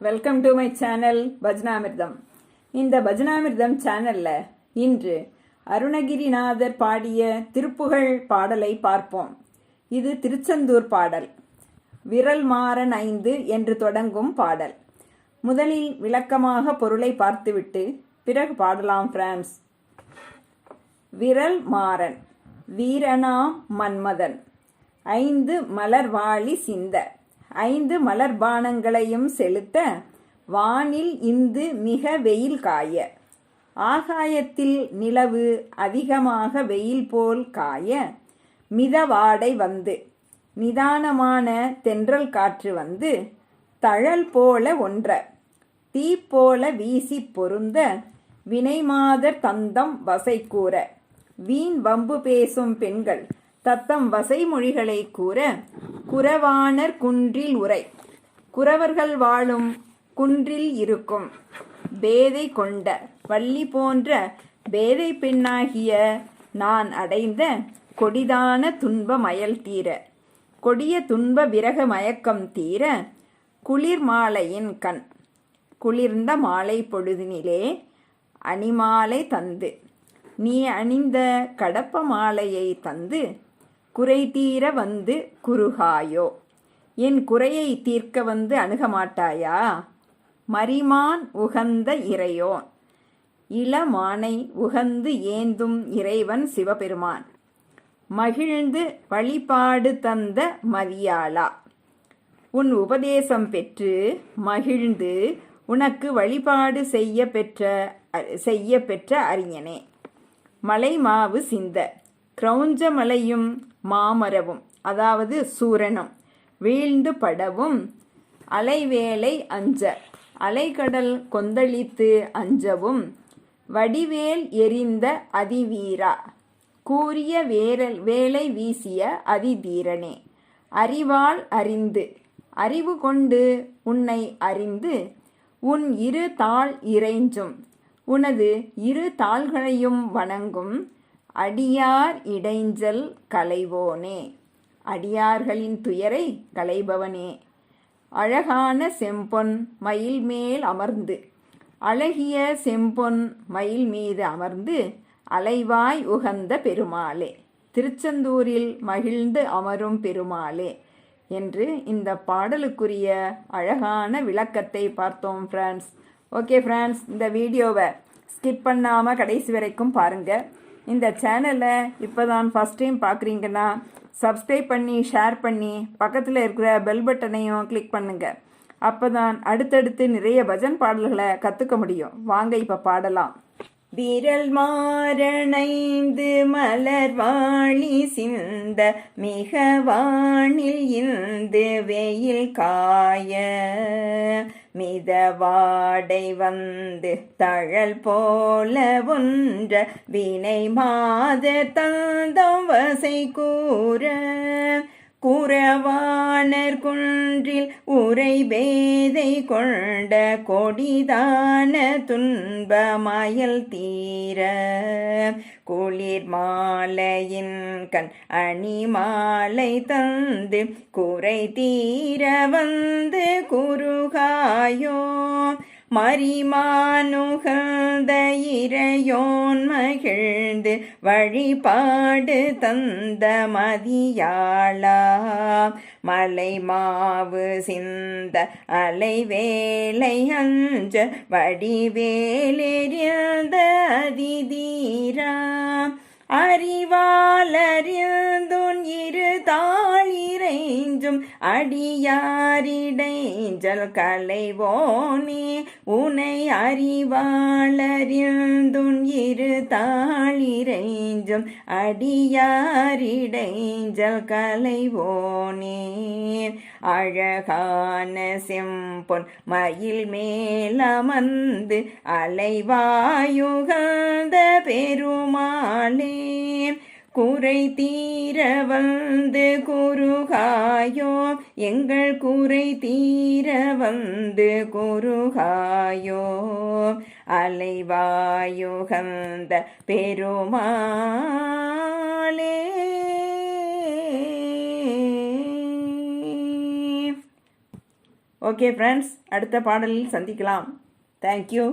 Welcome to my channel Bhajanamritam. இந்த பஜனாமிர்தம் சேனல்ல இன்று அருணகிரிநாதர் பாடிய திருப்புகழ் பாடலை பார்ப்போம். இது திருச்செந்தூர் பாடல். விரல் மாறன் 5 என்று தொடங்கும் பாடல். முதலில் விளக்கமாக பொருளை பார்த்துவிட்டு பிறகு பாடலாம் ஃப்ரெண்ட்ஸ். விரல் மாறன் வீரனாம் மன்மதன் 5 மலர்வாழி சிந்த 5 மலர்பானங்களையும் செலுத்த வானில் இந்து மிக வெயில் காய ஆகாயத்தில் நிலவு அதிகமாக வெயில் போல் காய மிதவாடை வந்து நிதானமான தென்றல் காற்று வந்து தழல் போல ஒன்ற தீ போல வீசி பொருந்த வினைமாதர் தந்தம் வசை கூற வீண் வம்பு பேசும் பெண்கள் தத்தம் வசை மொழிகளை கூற குறவாணர் குன்றில் உரை குறவர்கள் வாழும் குன்றில் இருக்கும் பேதை கொண்ட வள்ளி போன்ற பேதை பெண்ணாகிய நான் அடைந்த கொடிதான துன்ப மயல் தீர கொடிய துன்ப விரக மயக்கம் தீர குளிர் மாலையின் கண் குளிர்ந்த மாலை பொழுதினிலே அணிமாலை தந்து நீ அணிந்த கடப்ப மாலையை தந்து குறை தீர வந்து குறுகாயோ என் குறையை தீர்க்க வந்து அணுகமாட்டாயா? மரிமான் உகந்த இறையோன் இளமானை உகந்து ஏந்தும் இறைவன் சிவபெருமான் மகிழ்ந்து வழிபாடு தந்த மதியாளா உன் உபதேசம் பெற்று மகிழ்ந்து உனக்கு வழிபாடு செய்ய பெற்ற அறிஞனே. மலைமாவு சிந்த கிரௌஞ்சமலையும் மாமரவும் அதாவது சூரனும் வீழ்ந்து படவும் அலைவேலை அஞ்ச அலைக்கடல் கொந்தளித்து அஞ்சவும் வடிவேல் எரிந்த அதிவீரா கூறிய வேலை வீசிய அதிதீரனே. அறிவால் அறிந்து அறிவு கொண்டு உன்னை அறிந்து உன் இரு தாள் இறைஞ்சும் உனது இரு தாள்களையும் வணங்கும் அடியார் இடைஞ்சல் களைவோனே அடியார்களின் துயரை களைபவனே. அழகான செம்பொன் மயில் மேல் அமர்ந்து அழகிய செம்பொன் மயில் மீது அமர்ந்து அலைவாய் உகந்த பெருமாளே திருச்செந்தூரில் மகிழ்ந்து அமரும் பெருமாளே என்று இந்த பாடலுக்குரிய அழகான விளக்கத்தை பார்த்தோம் ஃப்ரெண்ட்ஸ். ஓகே ஃப்ரெண்ட்ஸ், இந்த வீடியோவை ஸ்கிப் பண்ணாமல் கடைசி வரைக்கும் பாருங்கள். இந்த சேனலை இப்போ தான் ஃபஸ்ட் டைம் பார்க்குறீங்கன்னா சப்ஸ்கிரைப் பண்ணி ஷேர் பண்ணி பக்கத்தில் இருக்கிற பெல் பட்டனையும் கிளிக் பண்ணுங்கள். அப்போ தான் அடுத்தடுத்து நிறைய பஜன் பாடல்களை கற்றுக்க முடியும். வாங்க இப்போ பாடலாம். விரல் மாறனைந்து மலர்வாழி சிந்த மிக வானில் இந்து வெயில் காய மிதவாடை வந்து தழல் போல ஒன்ற வினை மாதர் தந்தம் வசை கூற குறவாணர் குன்றில் உரை பேதை கொண்ட கொடிதான துன்ப மயல் தீர குளிர் மாலையின் கண் அணி மாலை தந்து குறை தீர வந்து குறுகாயோ மரிமானுகந்த இறையோன் மகிழ்ந்து வழிபாடு தந்த மதியாளா மலை மாவு சிந்த அலை வேலை அஞ்ச வடிவேலெறிந்த அதிதீரா அறிவாலறிந்துன் இரு தாளிரைஞ்சும் அடியாரிடைஞ்சல் களைவோனே உனை அறிவாலறிந்துன் இரு தாளிரைஞ்சும் அடியாரிடைஞ்சல் களைவோனே. அழகான செம்பொன் மயில் மேலமர்ந்து அலைவாயுகந்த பெருமாளே குறை தீர வந்து குறுகாயோ எங்கள் குறை தீர வந்து குறுகாயோ அலைவாயுகந்த பெருமாளே. ஓகே ஃப்ரெண்ட்ஸ், அடுத்த பாடலில் சந்திக்கலாம். தேங்க்யூ.